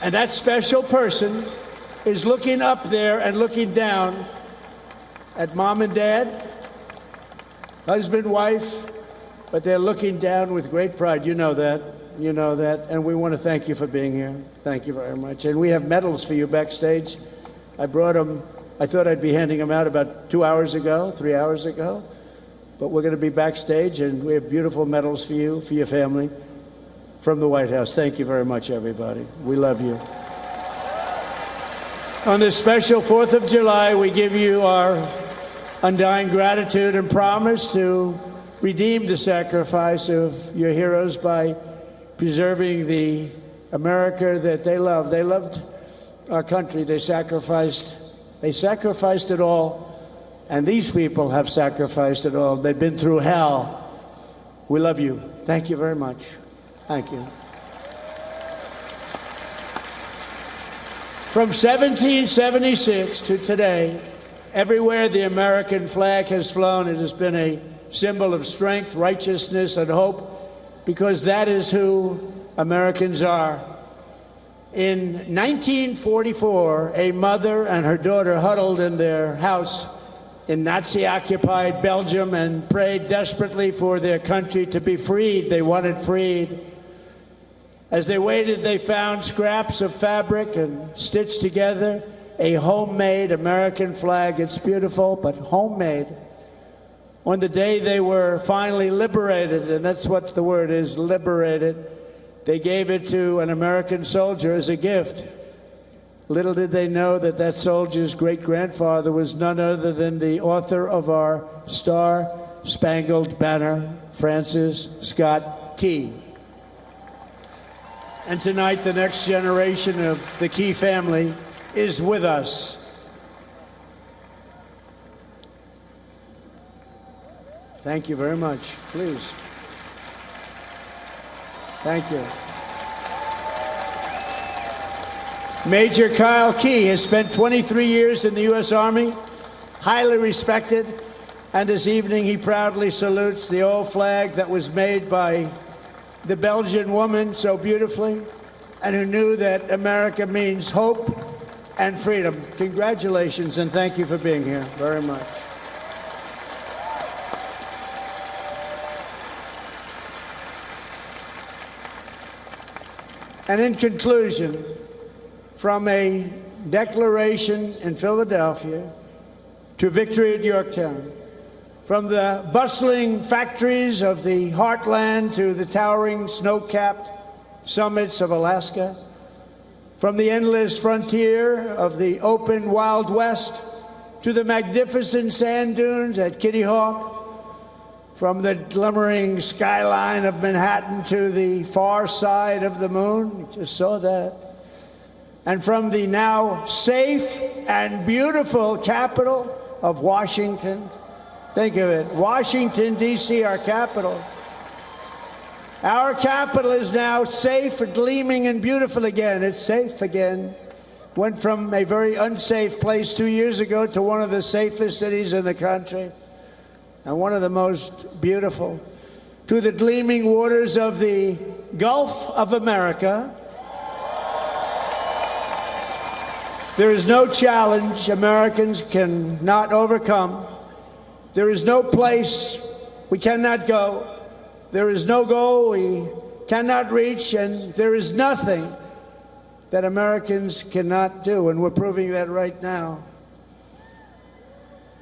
And that special person is looking up there and looking down at mom and dad, husband, wife, but they're looking down with great pride. You know that. You know that. And we want to thank you for being here. Thank you very much. And we have medals for you backstage. I brought them. I thought I'd be handing them out about 2 hours ago, 3 hours ago. But we're going to be backstage, and we have beautiful medals for you, for your family, from the White House. Thank you very much, everybody. We love you. On this special 4th of July, we give you our undying gratitude and promise to redeem the sacrifice of your heroes by preserving the America that they love. They loved our country. They sacrificed it all. And these people have sacrificed it all. They've been through hell. We love you. Thank you very much. Thank you. From 1776 to today, everywhere the American flag has flown, it has been a symbol of strength, righteousness, and hope, because that is who Americans are. In 1944, a mother and her daughter huddled in their house in Nazi-occupied Belgium and prayed desperately for their country to be freed. They wanted freed. As they waited, they found scraps of fabric and stitched together a homemade American flag. It's beautiful, but homemade. On the day they were finally liberated, and that's what the word is, liberated, they gave it to an American soldier as a gift. Little did they know that that soldier's great-grandfather was none other than the author of our Star-Spangled Banner, Francis Scott Key. And tonight, the next generation of the Key family is with us. Thank you very much. Please. Thank you. Major Kyle Key has spent 23 years in the U.S. Army, highly respected, and this evening he proudly salutes the old flag that was made by the Belgian woman so beautifully, and who knew that America means hope and freedom. Congratulations, and thank you for being here very much. And in conclusion, from a declaration in Philadelphia to victory at Yorktown, from the bustling factories of the heartland to the towering snow-capped summits of Alaska, from the endless frontier of the open Wild West to the magnificent sand dunes at Kitty Hawk, from the glimmering skyline of Manhattan to the far side of the moon, you just saw that, and from the now safe and beautiful capital of Washington. Think of it, Washington, D.C., our capital. Our capital is now safe, gleaming, and beautiful again. It's safe again. Went from a very unsafe place 2 years ago to one of the safest cities in the country, and one of the most beautiful. To the gleaming waters of the Gulf of America. There is no challenge Americans cannot overcome. There is no place we cannot go. There is no goal we cannot reach, and there is nothing that Americans cannot do, and we're proving that right now.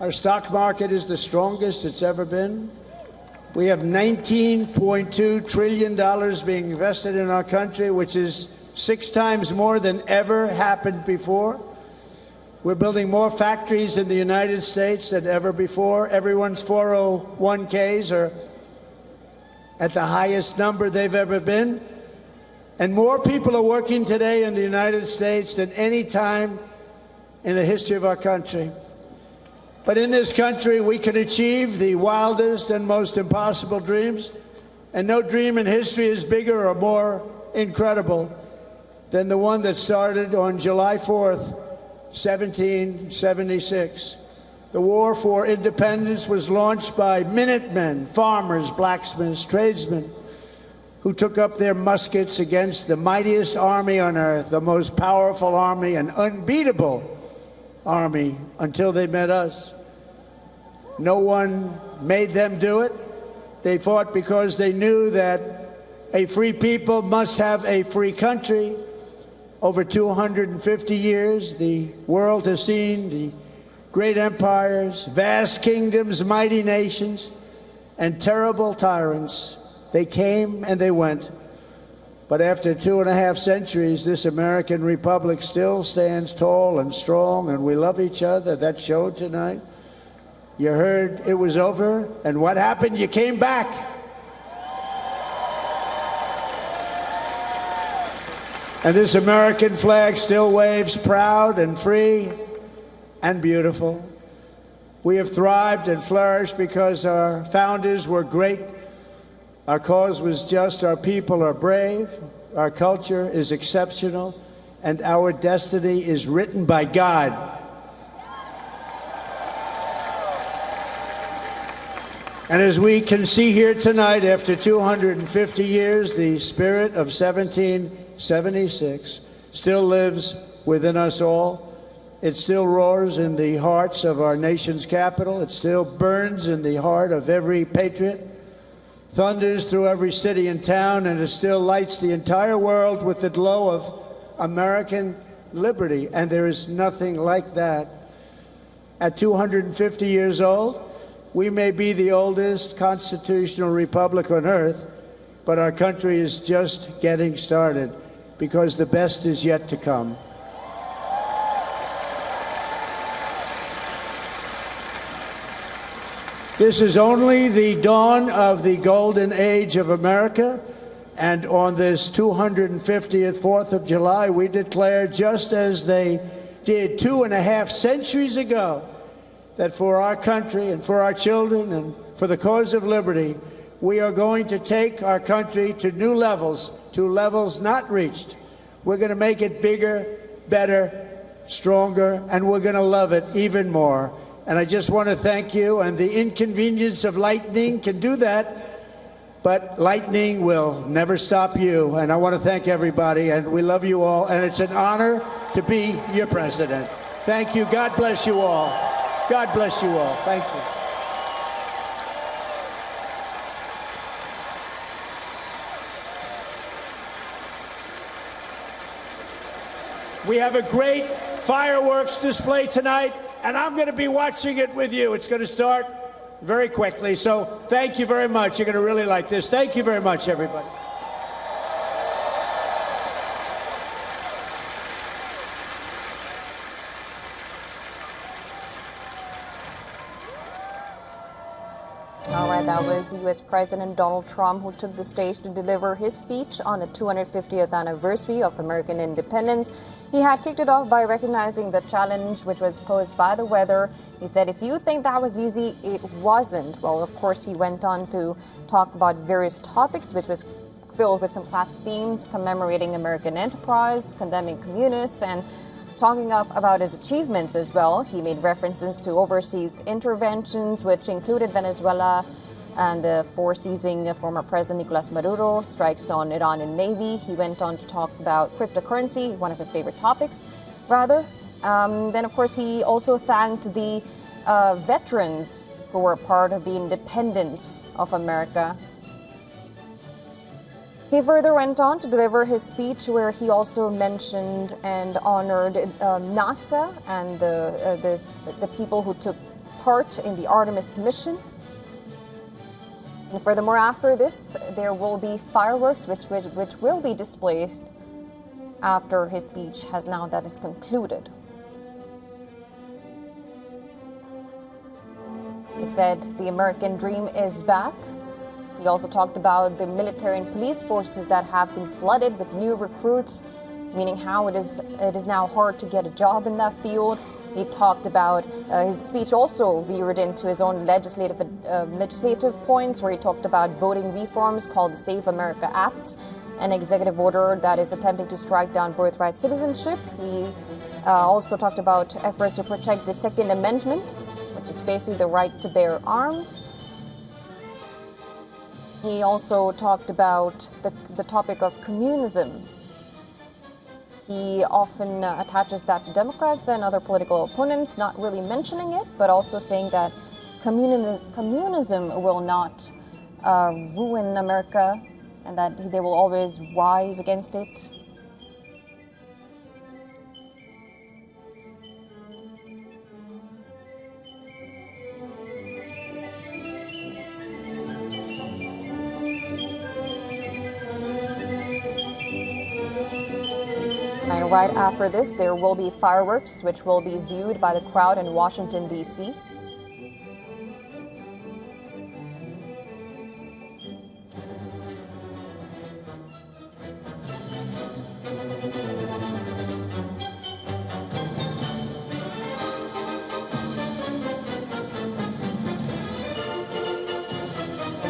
Our stock market is the strongest it's ever been. We have $19.2 trillion being invested in our country, which is 6 times more than ever happened before. We're building more factories in the United States than ever before. Everyone's 401ks are at the highest number they've ever been. And more people are working today in the United States than any time in the history of our country. But in this country, we can achieve the wildest and most impossible dreams. And no dream in history is bigger or more incredible than the one that started on July 4th, 1776. The war for independence was launched by Minutemen, farmers, blacksmiths, tradesmen, who took up their muskets against the mightiest army on earth, the most powerful army, an unbeatable army until they met us. No one made them do it. They fought because they knew that a free people must have a free country. Over 250 years, the world has seen the great empires, vast kingdoms, mighty nations, and terrible tyrants. They came and they went. But after 2.5 centuries, this American republic still stands tall and strong, and we love each other. That showed tonight. You heard it was over, and what happened? You came back. And this American flag still waves proud and free and beautiful. We have thrived and flourished because our founders were great. Our cause was just, our people are brave, our culture is exceptional, and our destiny is written by God. And as we can see here tonight, after 250 years, the spirit of 1776 still lives within us all. It still roars in the hearts of our nation's capital. It still burns in the heart of every patriot, thunders through every city and town, and it still lights the entire world with the glow of American liberty. And there is nothing like that. At 250 years old, we may be the oldest constitutional republic on earth, but our country is just getting started because the best is yet to come. This is only the dawn of the golden age of America, and on this 250th 4th of July, we declare, just as they did 2.5 centuries ago, that for our country and for our children and for the cause of liberty, we are going to take our country to new levels, to levels not reached. We're going to make it bigger, better, stronger, and we're going to love it even more. And I just want to thank you, and the inconvenience of lightning can do that, but lightning will never stop you. And I want to thank everybody, and we love you all, and it's an honor to be your president. Thank you. God bless you all. God bless you all. Thank you. We have a great fireworks display tonight, and I'm going to be watching it with you. It's going to start very quickly, so thank you very much. You're going to really like this. Thank you very much, everybody. All right, that was U.S. President Donald Trump, who took the stage to deliver his speech on the 250th anniversary of American independence. He had kicked it off by recognizing the challenge which was posed by the weather. He said, if you think that was easy, it wasn't. Well, of course, he went on to talk about various topics, which was filled with some classic themes, commemorating American enterprise, condemning communists, and talking about his achievements as well. He made references to overseas interventions, which included Venezuela and the seizing former President Nicolas Maduro, strikes on Iran and Navy. He went on to talk about cryptocurrency, one of his favorite topics, rather. Then, of course, he also thanked the veterans who were part of the independence of America. He further went on to deliver his speech, where he also mentioned and honored NASA and the people who took part in the Artemis mission. And furthermore, after this, there will be fireworks which will be displayed after his speech that is concluded. He said the American dream is back. He also talked about the military and police forces that have been flooded with new recruits, meaning how it is now hard to get a job in that field. He talked about his speech also veered into his own legislative points, where he talked about voting reforms called the Save America Act, an executive order that is attempting to strike down birthright citizenship. He also talked about efforts to protect the Second Amendment, which is basically the right to bear arms. He also talked about the topic of communism. He often attaches that to Democrats and other political opponents, not really mentioning it, but also saying that communism will not ruin America and that they will always rise against it. And right after this, there will be fireworks, which will be viewed by the crowd in Washington, D.C.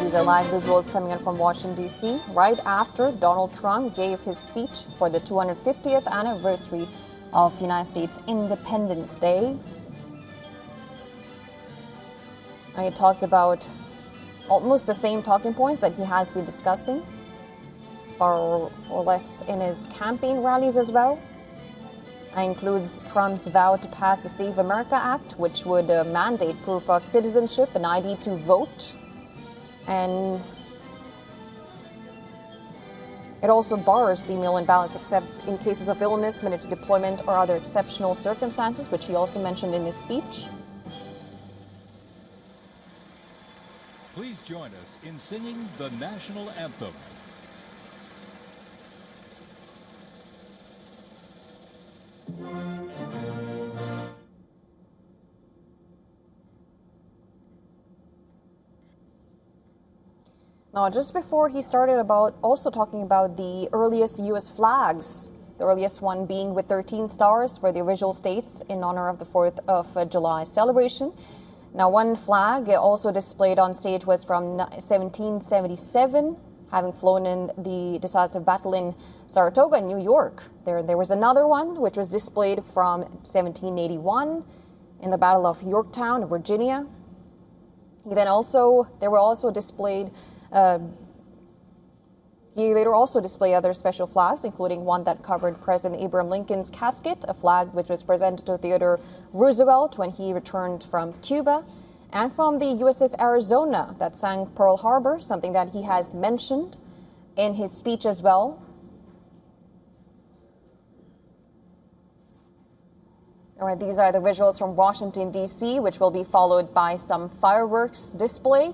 These are live visuals coming in from Washington, D.C. right after Donald Trump gave his speech for the 250th anniversary of United States Independence Day. And he talked about almost the same talking points that he has been discussing far or less in his campaign rallies as well. That includes Trump's vow to pass the Save America Act, which would mandate proof of citizenship and ID to vote. And it also bars the mail-in ballots except in cases of illness, military deployment, or other exceptional circumstances, which he also mentioned in his speech. Please join us in singing the national anthem. Now, just before he started also talking about the earliest U.S. flags, the earliest one being with 13 stars for the original states in honor of the 4th of July celebration. Now, one flag also displayed on stage was from 1777, having flown in the decisive battle in Saratoga, New York. There was another one which was displayed from 1781 in the Battle of Yorktown, Virginia. There were also displayed. He later also displayed other special flags, including one that covered President Abraham Lincoln's casket, a flag which was presented to Theodore Roosevelt when he returned from Cuba, and from the USS Arizona that sank Pearl Harbor, something that he has mentioned in his speech as well. All right, these are the visuals from Washington, D.C., which will be followed by some fireworks display.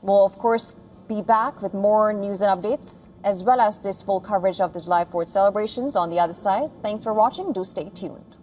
We'll, of course, be back with more news and updates, as well as this full coverage of the July 4th celebrations on the other side. Thanks for watching. Do stay tuned.